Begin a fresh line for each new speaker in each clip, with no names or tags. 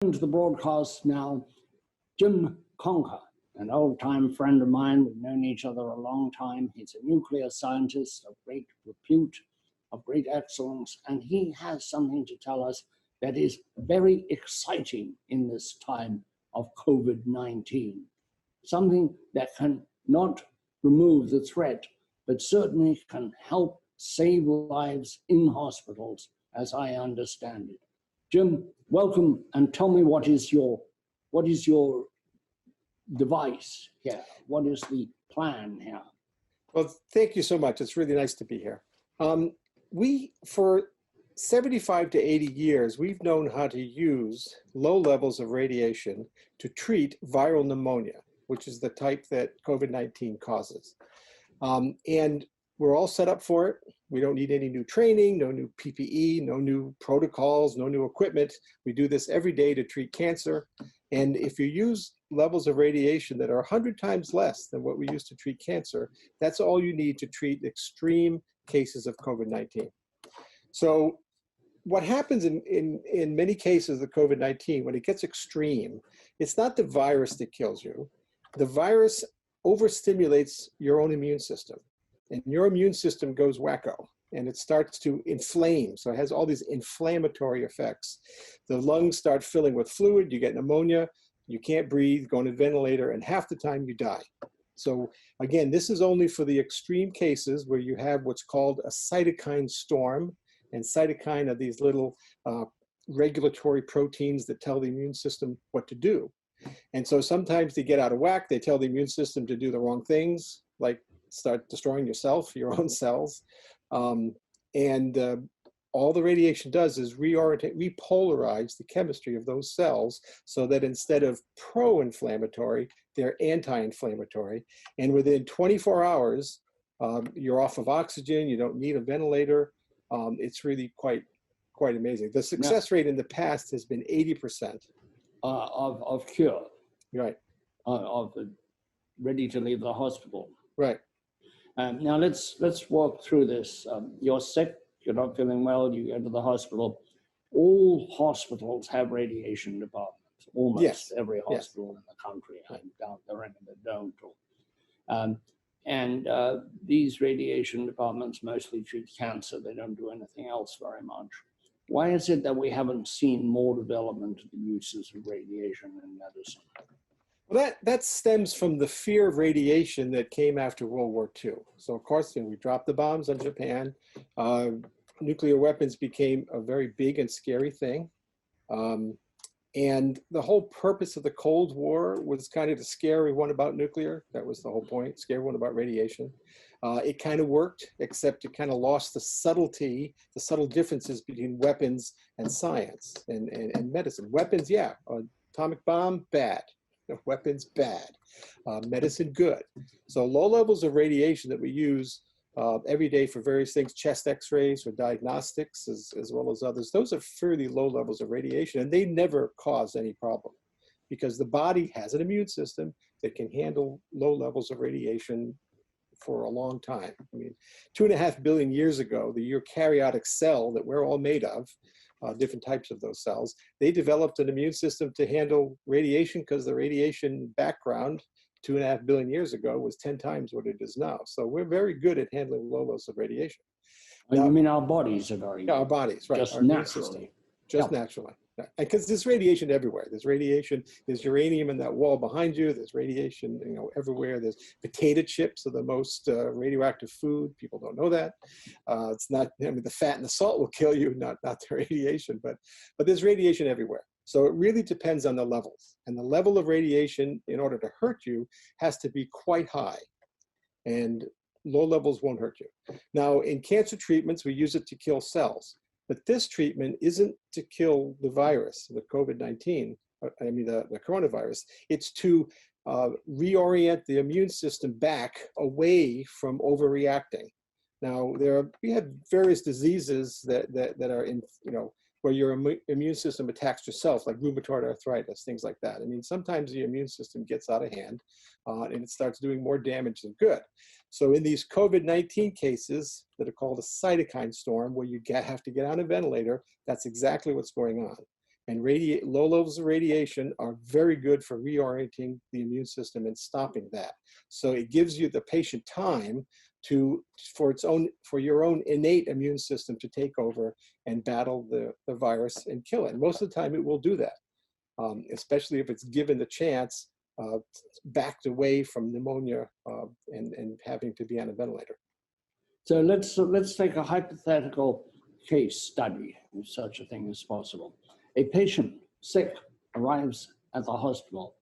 To the broadcast now, Jim Conker, an old-time friend of mine. We've known each other a long time. He's a nuclear scientist of great repute, of great excellence, and he has something to tell us that is very exciting in this time of COVID-19. Something that can not remove the threat, but certainly can help save lives in hospitals, as I understand it. Jim, welcome, and tell me what is your device here? What is the plan here?
Well, thank you so much. It's really nice to be here. For 75 to 80 years, we've known how to use low levels of radiation to treat viral pneumonia, which is the type that COVID-19 causes. And we're all set up for it. We don't need any new training, no new PPE, no new protocols, no new equipment. We do this every day to treat cancer. And if you use levels of radiation that are 100 times less than what we use to treat cancer, that's all you need to treat extreme cases of COVID-19. So what happens in many cases of COVID-19, when it gets extreme, it's not the virus that kills you. The virus overstimulates your own immune system. And your immune system goes wacko, and it starts to inflame. So it has all these inflammatory effects. The lungs start filling with fluid, you get pneumonia, you can't breathe, go on a ventilator, and half the time you die. So again, this is only for the extreme cases where you have what's called a cytokine storm. And cytokine are these little regulatory proteins that tell the immune system what to do. And so sometimes they get out of whack, they tell the immune system to do the wrong things, like start destroying yourself, your own cells. All the radiation does is repolarize the chemistry of those cells so that instead of pro-inflammatory, they're anti-inflammatory. And within 24 hours, you're off of oxygen, you don't need a ventilator. It's really quite amazing. The success rate in the past has been 80%.
Of cure.
Right.
Of ready to leave the hospital.
Right.
Now let's walk through this. You're sick, you're not feeling well, you go to the hospital. All hospitals have radiation departments, almost every hospital in the country. I doubt there are any that don't. These radiation departments mostly treat cancer. They don't do anything else very much. Why is it that we haven't seen more development of the uses of radiation in medicine?
Well, that stems from the fear of radiation that came after World War II. So, of course, we dropped the bombs on Japan. Nuclear weapons became a very big and scary thing. And the whole purpose of the Cold War was kind of to scare everyone about nuclear. That was the whole point, scare everyone about radiation. It kind of worked, except it kind of lost the subtlety, the subtle differences between weapons and science and medicine. Weapons, yeah, atomic bomb, bad. Weapons, bad. Medicine, good. So low levels of radiation that we use every day for various things, chest x-rays for diagnostics as well as others, those are fairly low levels of radiation, and they never cause any problem because the body has an immune system that can handle low levels of radiation for a long time. I mean, 2.5 billion years ago, the eukaryotic cell that we're all made of, different types of those cells, they developed an immune system to handle radiation because the radiation background 2.5 billion years ago was 10 times what it is now. So we're very good at handling low levels of radiation.
Now, you mean our bodies are very good?
Our bodies, right.
Just
our
naturally.
Just naturally. Because there's radiation everywhere. There's radiation, there's uranium in that wall behind you. There's radiation, everywhere. There's potato chips are the most radioactive food. People don't know that. It's not, the fat and the salt will kill you, not the radiation, but there's radiation everywhere. So it really depends on the levels. And the level of radiation, in order to hurt you, has to be quite high. And low levels won't hurt you. Now, in cancer treatments, we use it to kill cells. But this treatment isn't to kill the virus, the COVID-19, the coronavirus. It's to reorient the immune system back away from overreacting. Now, we have various diseases that are in, where your immune system attacks yourself, like rheumatoid arthritis, things like that. Sometimes the immune system gets out of hand and it starts doing more damage than good. So in these COVID-19 cases that are called a cytokine storm, where you have to get on a ventilator, that's exactly what's going on. And low levels of radiation are very good for reorienting the immune system and stopping that. So it gives you the patient time for your own innate immune system to take over and battle the virus and kill it. And most of the time it will do that, especially if it's given the chance, backed away from pneumonia and having to be on a ventilator.
So let's take a hypothetical case study, if such a thing is possible. A patient sick arrives at the hospital,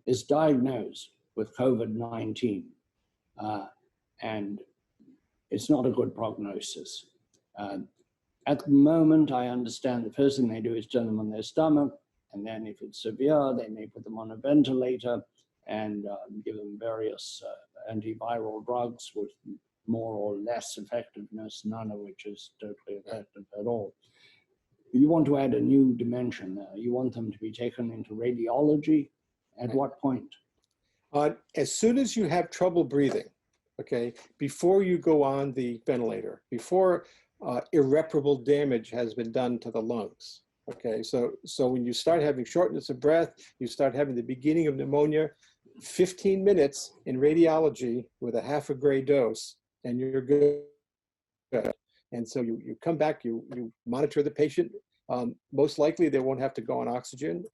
is diagnosed with COVID-19, and it's not a good prognosis. At the moment, I understand the first thing they do is turn them on their stomach, and then if it's severe, they may put them on a ventilator and give them various antiviral drugs with more or less effectiveness, none of which is totally effective at all. You want to add a new dimension there. You want them to be taken into radiology. At what point?
As soon as you have trouble breathing, okay, before you go on the ventilator, before irreparable damage has been done to the lungs. Okay, so when you start having shortness of breath, you start having the beginning of pneumonia, 15 minutes in radiology with a half a gray dose, and you're good. And so you come back, you monitor the patient. Most likely they won't have to go on oxygen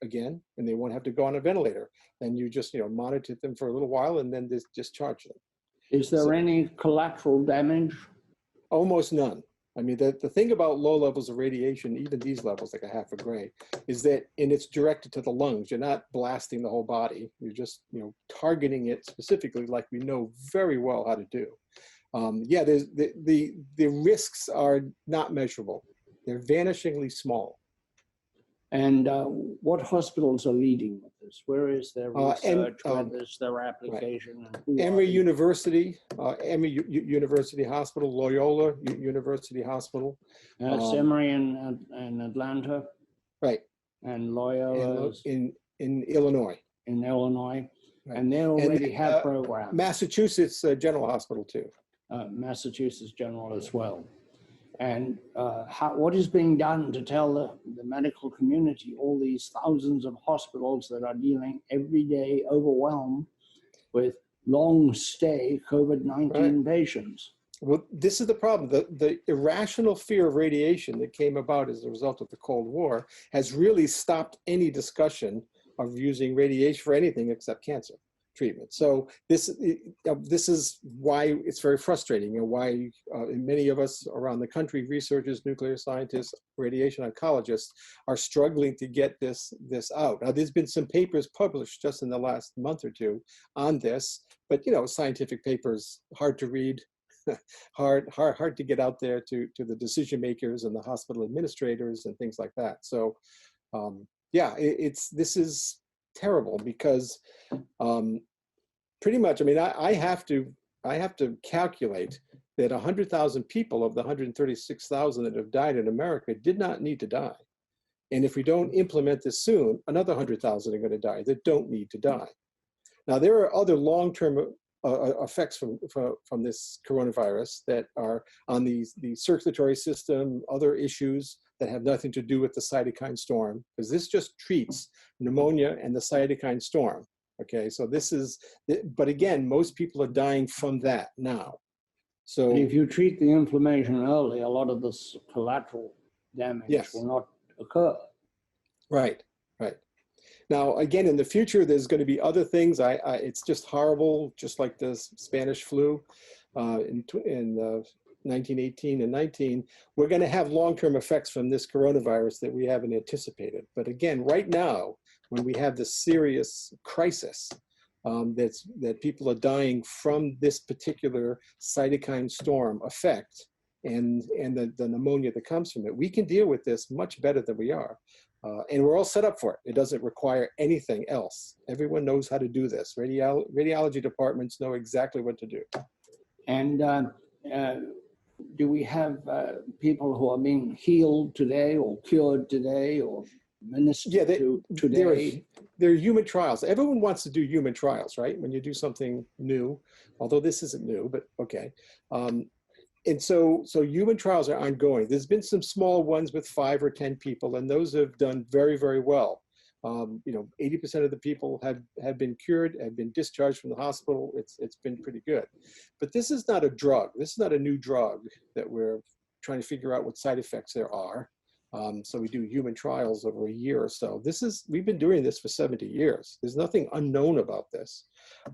again, and they won't have to go on a ventilator. And you just monitor them for a little while and then discharge them.
Is there any collateral damage?
Almost none. I mean, the thing about low levels of radiation, even these levels, like a half a gray, is that, and it's directed to the lungs. You're not blasting the whole body. You're just, targeting it specifically, like we know very well how to do. Yeah, the risks are not measurable. They're vanishingly small.
And what hospitals are leading with this? Where is their research? Where is their application?
Right.
And
Emory University, University Hospital, Loyola University Hospital.
That's Emory in Atlanta.
Right.
And Loyola
in Illinois.
In Illinois.
Right.
And they already have programs.
Massachusetts General Hospital too.
Massachusetts General as well. And what is being done to tell the medical community, all these thousands of hospitals that are dealing every day, overwhelmed with long stay COVID-19 patients?
Well, this is the problem. The irrational fear of radiation that came about as a result of the Cold War has really stopped any discussion of using radiation for anything except cancer treatment. So this is why it's very frustrating, and why many of us around the country, researchers, nuclear scientists, radiation oncologists, are struggling to get this out. Now, there's been some papers published just in the last month or two on this, but scientific papers, hard to read, hard to get out there to the decision makers and the hospital administrators and things like that. So yeah, this is terrible, because pretty much, I mean, I have to calculate that 100,000 people of the 136,000 that have died in America did not need to die. And if we don't implement this soon, another 100,000 are going to die that don't need to die. Now, there are other long-term effects from this coronavirus that are on the circulatory system, other issues that have nothing to do with the cytokine storm, because this just treats pneumonia and the cytokine storm. Okay, so but again, most people are dying from that now. So
if you treat the inflammation early, a lot of this collateral damage will not occur.
Right. Now, again, in the future, there's going to be other things. It's just horrible, just like the Spanish flu in 1918 and 19. We're going to have long-term effects from this coronavirus that we haven't anticipated. But again, right now, when we have this serious crisis that people are dying from this particular cytokine storm effect and the pneumonia that comes from it, we can deal with this much better than we are. And we're all set up for it. It doesn't require anything else. Everyone knows how to do this. Radiology departments know exactly what to do.
And do we have people who are being healed today or cured today or ministered to today?
They're human trials. Everyone wants to do human trials, right? When you do something new, although this isn't new, but okay. And so human trials are ongoing. There's been some small ones with 5 or 10 people, and those have done very, very well. 80% of the people have been cured, have been discharged from the hospital. It's been pretty good. But this is not a drug. This is not a new drug that we're trying to figure out what side effects there are. So we do human trials over a year or so. We've been doing this for 70 years. There's nothing unknown about this.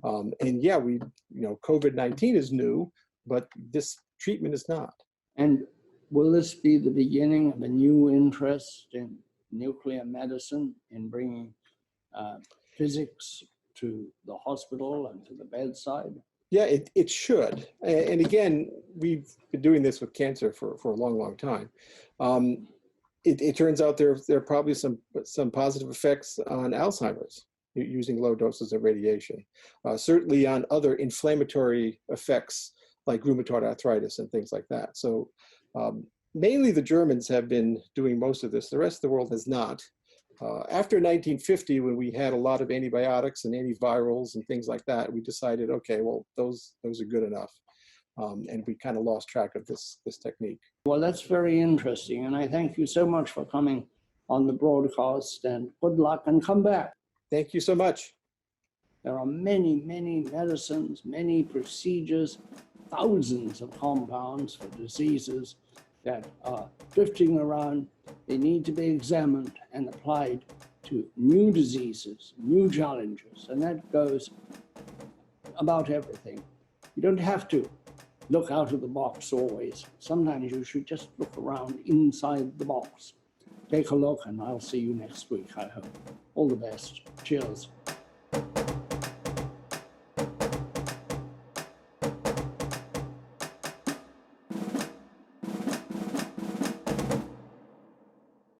And yeah, COVID-19 is new, but this treatment is not.
And will this be the beginning of a new interest in nuclear medicine, in bringing physics to the hospital and to the bedside?
Yeah, it should. And again, we've been doing this with cancer for a long, long time. It turns out there are probably some positive effects on Alzheimer's using low doses of radiation. Certainly on other inflammatory effects like rheumatoid arthritis and things like that. So mainly the Germans have been doing most of this. The rest of the world has not. After 1950, when we had a lot of antibiotics and antivirals and things like that, we decided, okay, well, those are good enough. And we kind of lost track of this technique.
Well, that's very interesting. And I thank you so much for coming on the broadcast, and good luck, and come back.
Thank you so much.
There are many, many medicines, many procedures, thousands of compounds for diseases that are drifting around. They need to be examined and applied to new diseases, new challenges, and that goes about everything. You don't have to look out of the box always. Sometimes you should just look around inside the box. Take a look, and I'll see you next week, I hope. All the best. Cheers.